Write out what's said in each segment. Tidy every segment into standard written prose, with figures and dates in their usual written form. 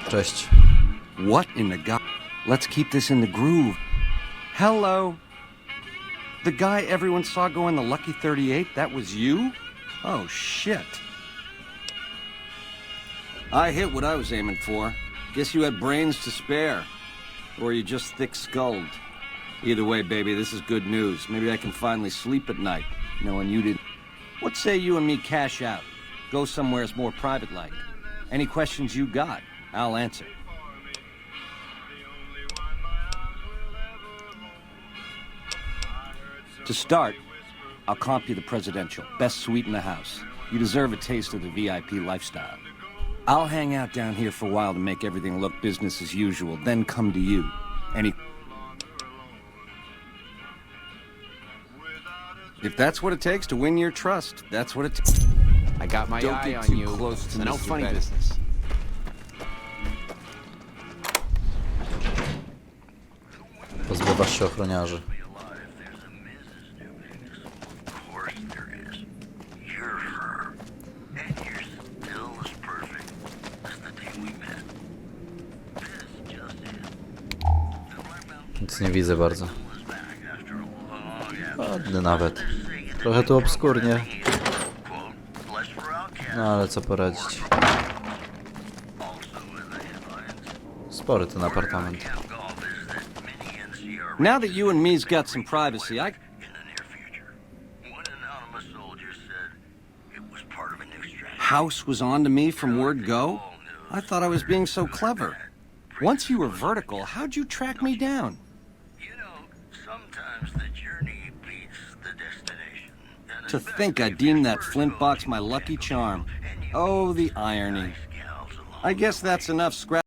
Cześć. What in the god? Let's keep this in the groove. Hello. The guy everyone saw go in the Lucky 38, that was you? Oh, shit. I hit what I was aiming for. Guess you had brains to spare. Or you just thick-skulled. Either way, baby, this is good news. Maybe I can finally sleep at night, knowing you didn't. What say you and me cash out? Go somewheres more private-like. Any questions you got, I'll answer. To start, I'll comp you the presidential. Best suite in the house. You deserve a taste of the VIP lifestyle. I'll hang out down here for a while to make everything look business as usual, then come to you. If that's what it takes to win your trust, that's what it takes. I got my Don't eye get on too you. close to No Mr. funny Bennett. business. Pozbywasz się ochroniarzy. Nic nie widzę bardzo. Ładny nawet. Trochę tu obskurnie. No ale co poradzić. Spory ten apartament. Now that you and me's got some privacy, House was on to me from word go? I thought I was being so clever. Once you were vertical, how'd you track me down? To think I deemed that flint box my lucky charm. Oh, the irony. I guess that's enough scrap.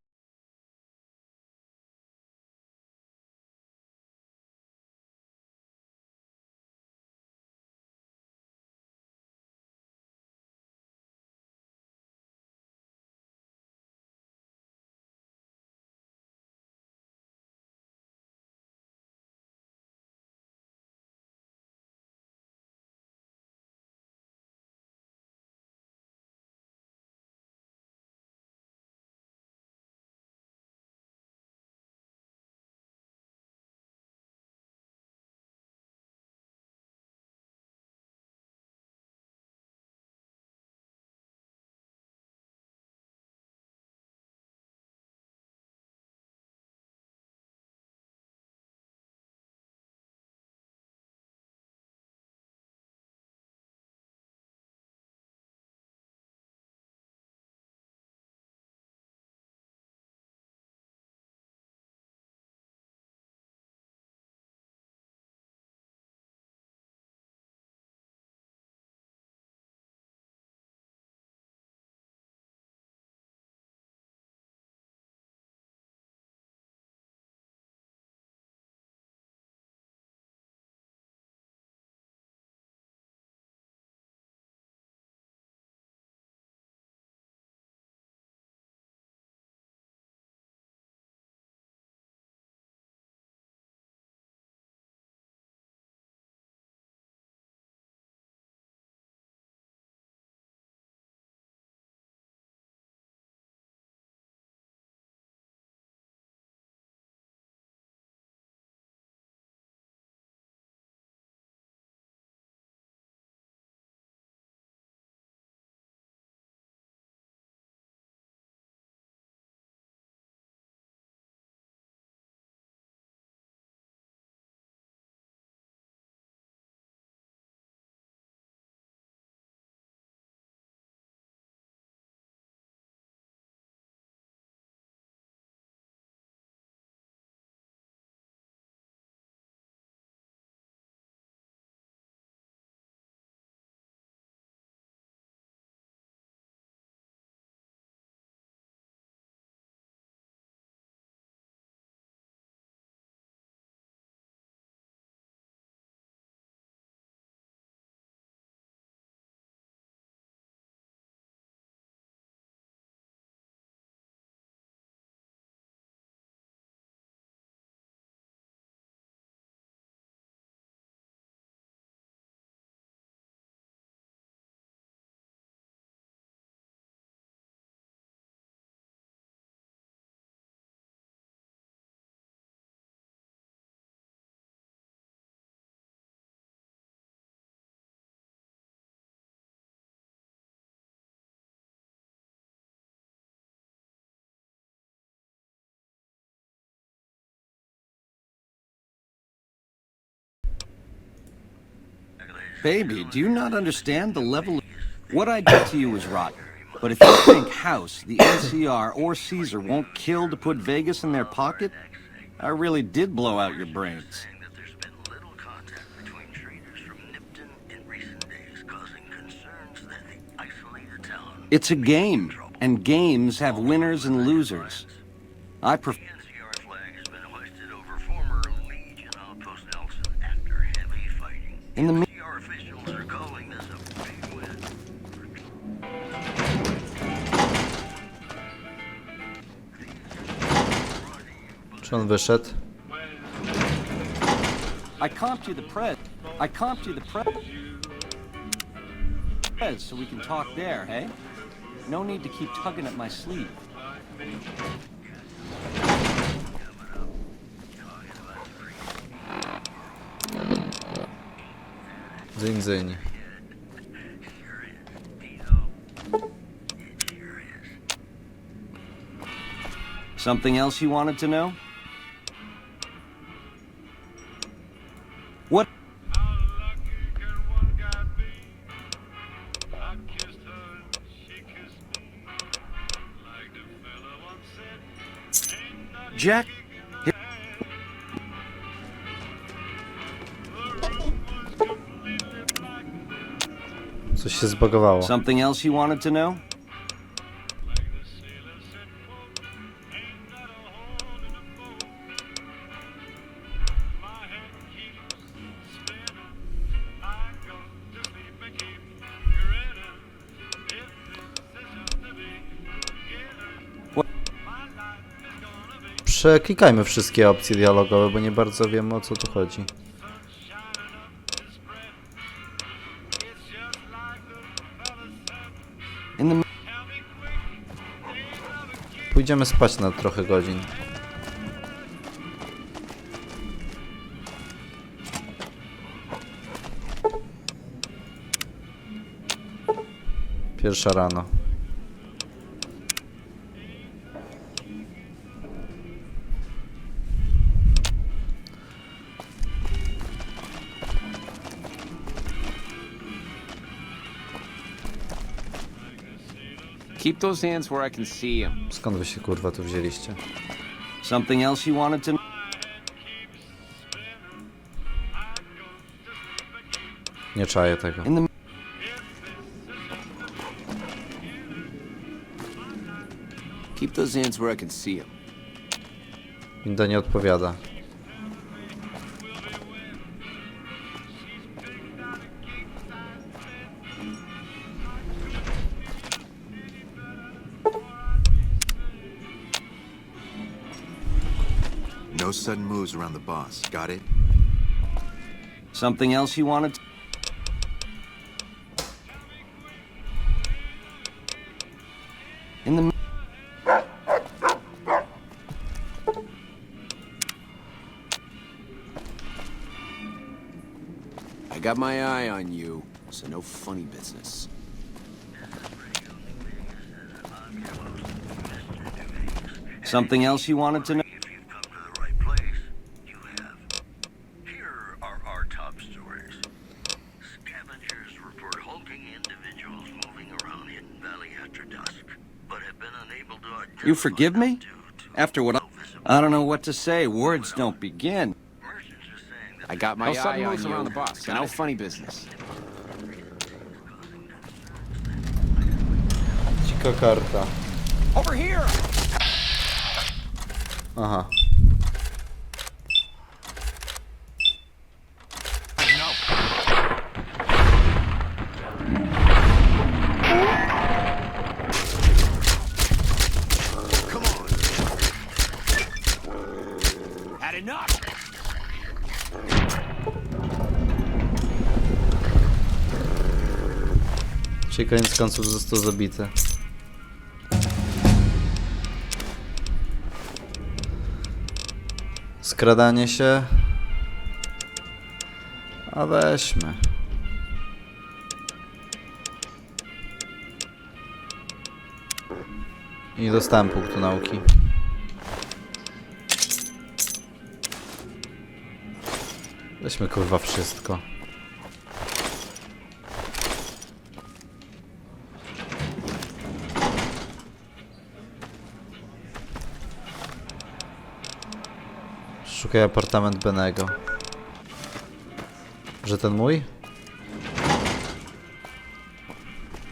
Baby, do you not understand the level of... What I did to you was rotten. But if you think House, the NCR, or Caesar won't kill to put Vegas in their pocket, I really did blow out your brains. It's a game, and games have winners and losers. I prefer... In the meantime... Czy on wyszedł? I comped you the pres. I comped you the pres so we can talk there, hey? No need to keep tugging at my sleeve. Dzyń, dzyń. Something else you wanted to know? What? Jack? Coś się zbagowało. Something else you wanted to know? Przeklikajmy wszystkie opcje dialogowe, bo nie bardzo wiemy, o co tu chodzi. Pójdziemy spać na trochę godzin. Pierwsza rano. Keep those hands where I can see them. Skąd wy się kurwa tu wzięliście? Something else you wanted to know? Nie czaję tego. Keep those hands where I can see them. Winda nie odpowiada. No sudden moves around the boss. Got it? Something else you wanted to... In the... I got my eye on you, so no funny business. Something else you wanted to know? You forgive me? After what I don't know what to say. Words don't begin. I got my eye on you, around the boss, so no funny business. Dzika karta. Over here! Aha. Czyli koniec końców został zabity. Skradanie się. A weźmy. I dostałem punktu nauki. Weźmy kurwa wszystko. Szukaj apartament Benego. Że ten mój?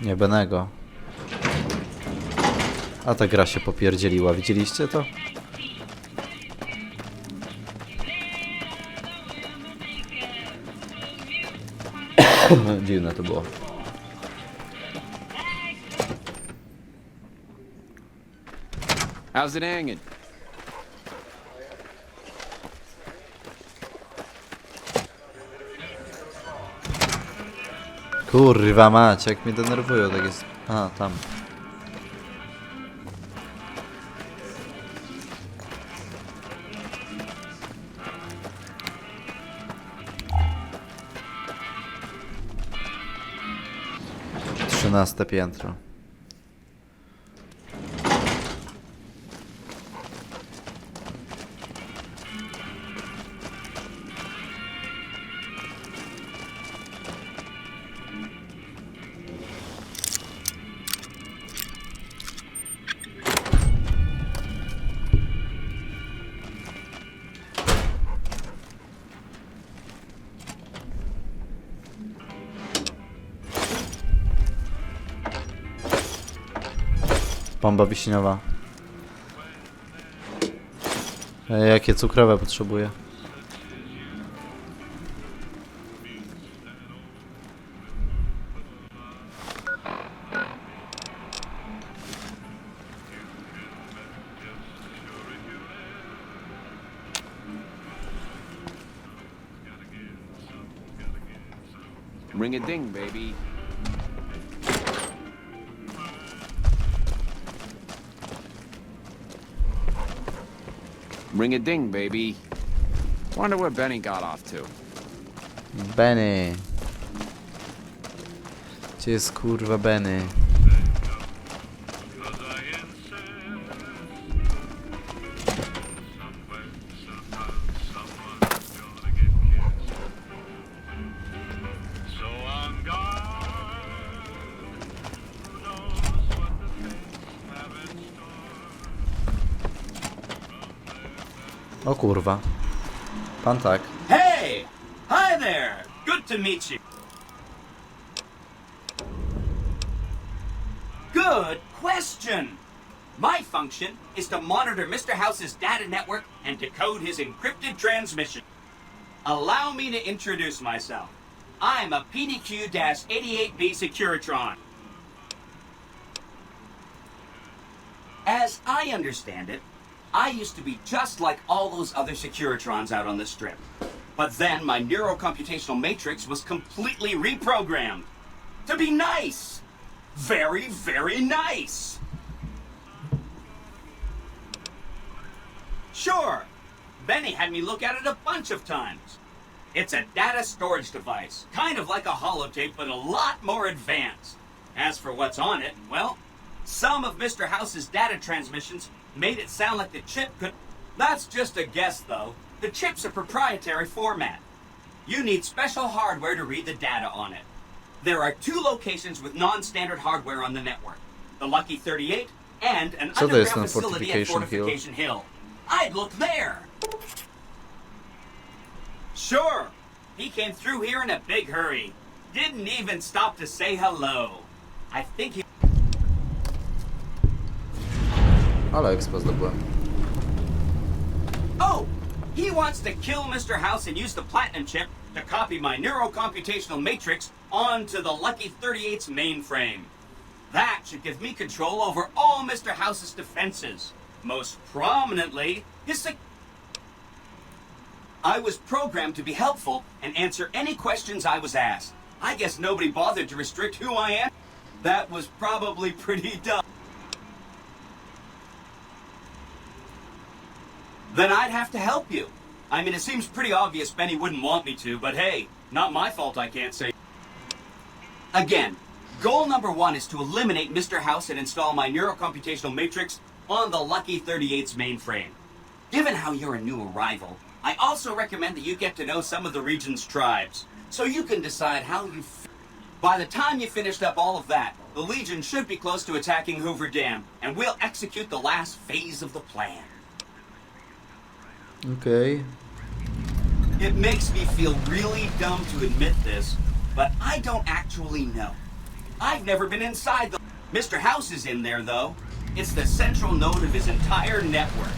Nie, Benego. A ta gra się popierdzieliła, widzieliście to? Dziwne to było. How's it hanging? Kurwa mać, jak mnie denerwują, tak jest... A, tam. Trzynaste piętro. Bomba wiśniowa. Jakie cukrowe potrzebuję? Ring a ding, baby. Ring a ding, baby. Wonder where Benny got off to. Benny. Gdzie jest kurwa Benny? O kurwa. Pan tak. Hey! Hi there! Good to meet you. Good question! My function is to monitor Mr. House's data network and decode his encrypted transmission. Allow me to introduce myself. I'm a PDQ-88B Securitron. As I understand it, I used to be just like all those other Securitrons out on the strip. But then my neurocomputational matrix was completely reprogrammed. To be nice! Very, very nice! Sure, Benny had me look at it a bunch of times. It's a data storage device, kind of like a holotape, but a lot more advanced. As for what's on it, well, some of Mr. House's data transmissions made it sound like the chip could... That's just a guess, though. The chip's a proprietary format. You need special hardware to read the data on it. There are 2 locations with non-standard hardware on the network. The Lucky 38 and an Co to jest underground ten facility at Fortification Fortification Hill. I'd look there! Sure, he came through here in a big hurry. Didn't even stop to say hello. I think he... Ale expo zdobyłem. Oh! He wants to kill Mr. House and use the Platinum chip to copy my neurocomputational matrix onto the Lucky 38's mainframe. That should give me control over all Mr. House's defenses. Most prominently, his I was programmed to be helpful and answer any questions I was asked. I guess nobody bothered to restrict who I am. That was probably pretty dumb. Then I'd have to help you. I mean, it seems pretty obvious Benny wouldn't want me to, but hey, not my fault I can't say. Again, goal number 1 is to eliminate Mr. House and install my neurocomputational matrix on the Lucky 38's mainframe. Given how you're a new arrival, I also recommend that you get to know some of the region's tribes, so you can decide how you By the time you finished up all of that, the Legion should be close to attacking Hoover Dam, and we'll execute the last phase of the plan. Okej. It makes me feel really dumb to admit this, but I don't actually know. I've never been inside the... Mr. House is in there, though. It's the central node of his entire network.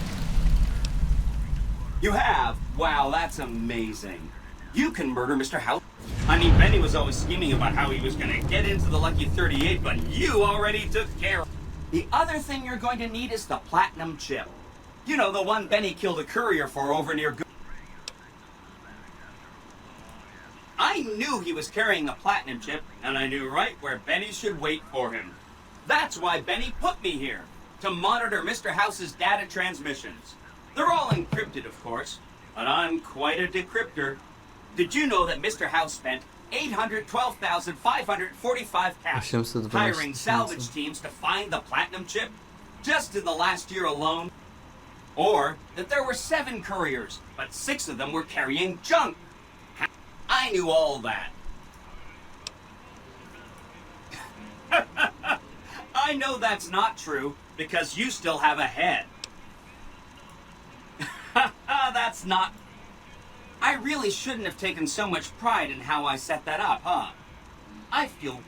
You have? Wow, that's amazing. You can murder Mr. House. I mean, Benny was always scheming about how he was going to get into the Lucky 38, but you already took care of it. The other thing you're going to need is the platinum chip. You know, the one Benny killed a courier for over near... I knew he was carrying a platinum chip, and I knew right where Benny should wait for him. That's why Benny put me here, to monitor Mr. House's data transmissions. They're all encrypted, of course, but I'm quite a decryptor. Did you know that Mr. House spent 812,545 cash 812 hiring tysięcy. salvage teams to find the platinum chip just in the last year alone? Or that there were 7 couriers, but 6 of them were carrying junk. I knew all that. I know that's not true because you still have a head. That's not... I really shouldn't have taken so much pride in how I set that up, huh? I feel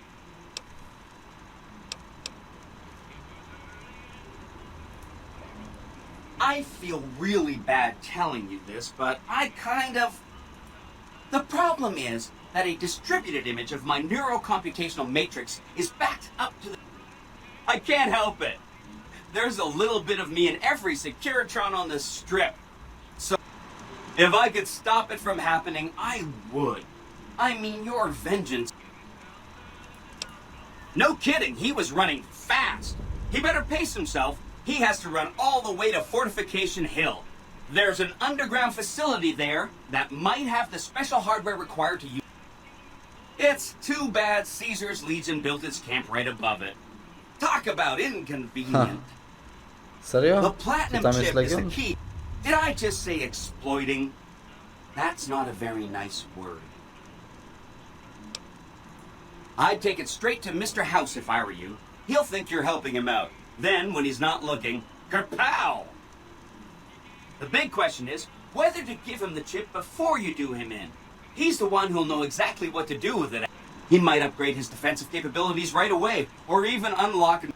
really bad telling you this, but I kind of... The problem is that a distributed image of my neurocomputational matrix is backed up to the... I can't help it. There's a little bit of me in every Securitron on this strip. So, if I could stop it from happening, I would. I mean, your vengeance... No kidding, he was running fast. He better pace himself. He has to run all the way to Fortification Hill. There's an underground facility there that might have the special hardware required to use. It's too bad Caesar's Legion built its camp right above it. Talk about inconvenient. Serio? The To platinum tam jest chip is the Legion? key. Did I just say exploiting? That's not a very nice word. I'd take it straight to Mr. House if I were you. He'll think you're helping him out. Then, when he's not looking, kerpow! The big question is whether to give him the chip before you do him in. He's the one who'll know exactly what to do with it. He might upgrade his defensive capabilities right away, or even unlock it.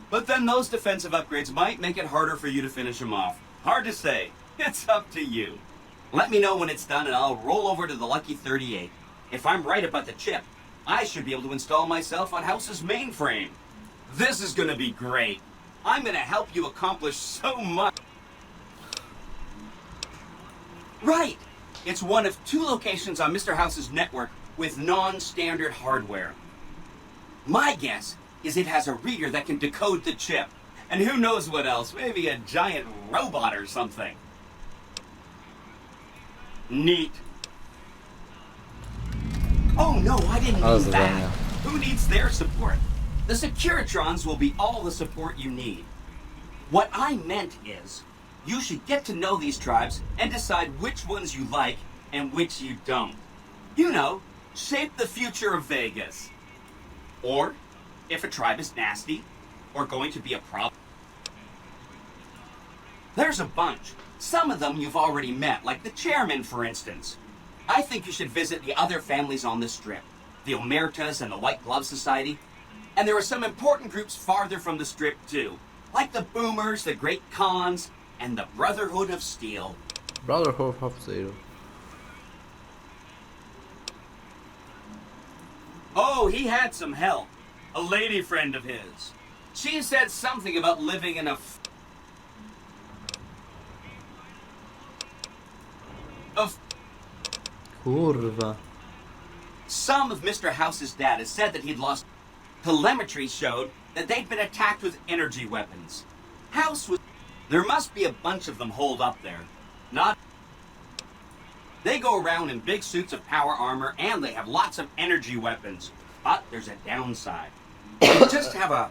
But then those defensive upgrades might make it harder for you to finish him off. Hard to say. It's up to you. Let me know when it's done and I'll roll over to the Lucky 38. If I'm right about the chip, I should be able to install myself on House's mainframe. This is gonna be great. I'm gonna help you accomplish so much. Right! It's one of 2 locations on Mr. House's network with non-standard hardware. My guess is it has a reader that can decode the chip. And who knows what else, maybe a giant robot or something. Neat. Oh no, I didn't Ale mean zadania. that. Who needs their support? The Securitrons will be all the support you need. What I meant is, you should get to know these tribes and decide which ones you like and which you don't. You know, shape the future of Vegas. Or, if a tribe is nasty, or going to be a problem. There's a bunch. Some of them you've already met, like the chairman, for instance. I think you should visit the other families on the strip, the Omertas and the White Glove Society. And there are some important groups farther from the strip, too, like the Boomers, the Great Khans, and the Brotherhood of Steel. Brotherhood of Steel. Oh, he had some help. A lady friend of his. She said something about living in a... Kurwa. Some of Mr. House's data said that he'd lost... Telemetry showed that they'd been attacked with energy weapons. House was... There must be a bunch of them holed up there. Not... They go around in big suits of power armor and they have lots of energy weapons. But there's a downside. They just have a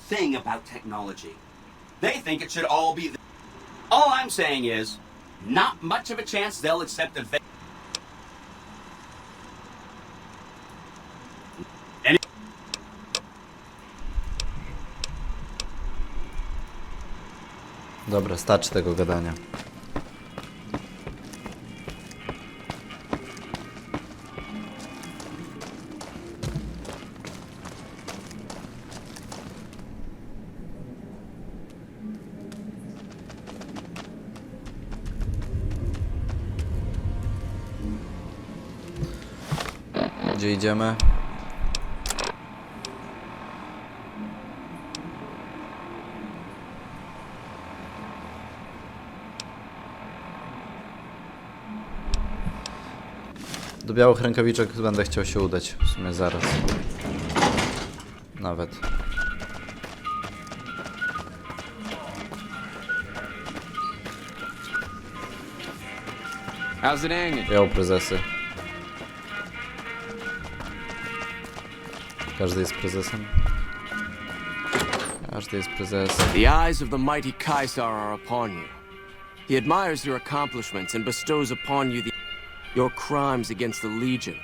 thing about technology. They think it should all be... All I'm saying is, not much of a chance they'll accept a... Dobra, starczy tego gadania. Gdzie idziemy? Do białych rękawiczek będę chciał się udać. W sumie zaraz. Nawet. How's it hanging? Białe prezesy. Każdy jest prezesem? Każdy jest prezesem. The eyes of the mighty Caesar are upon you. He admires your accomplishments and bestows upon you your crimes against the Legion,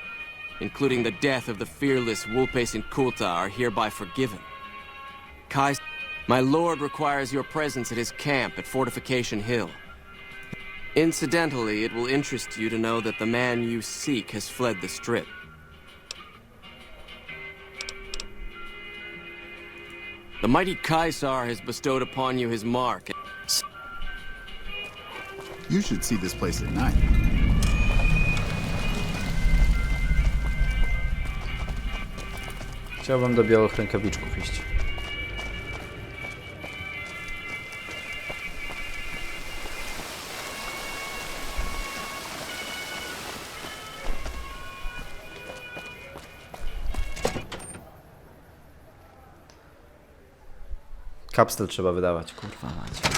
including the death of the fearless Wulpes and Kulta, are hereby forgiven. Caesar, my lord requires your presence at his camp at Fortification Hill. Incidentally, it will interest you to know that the man you seek has fled the Strip. The mighty Caesar has bestowed upon you his mark. You should see this place at night. Chciałbym do białych rękawiczków iść. Kapsel trzeba wydawać, kurwa macie.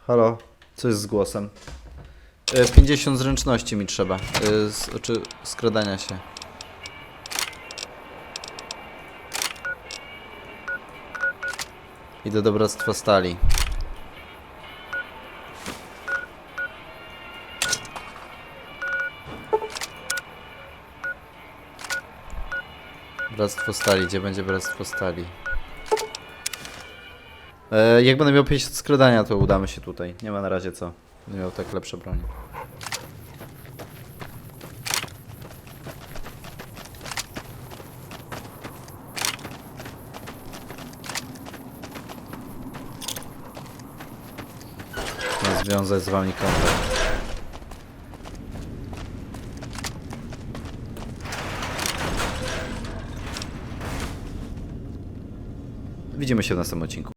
Halo, co jest z głosem? 50 zręczności mi trzeba, czy skradania się. Idę do Bractwa Stali. Bractwo Stali, gdzie będzie Bractwo Stali? Jak będę miał 50 skradania, to udamy się tutaj. Nie ma na razie co. Będę miał tak lepsze broni. Związać z wami kontakt. Widzimy się w następnym odcinku.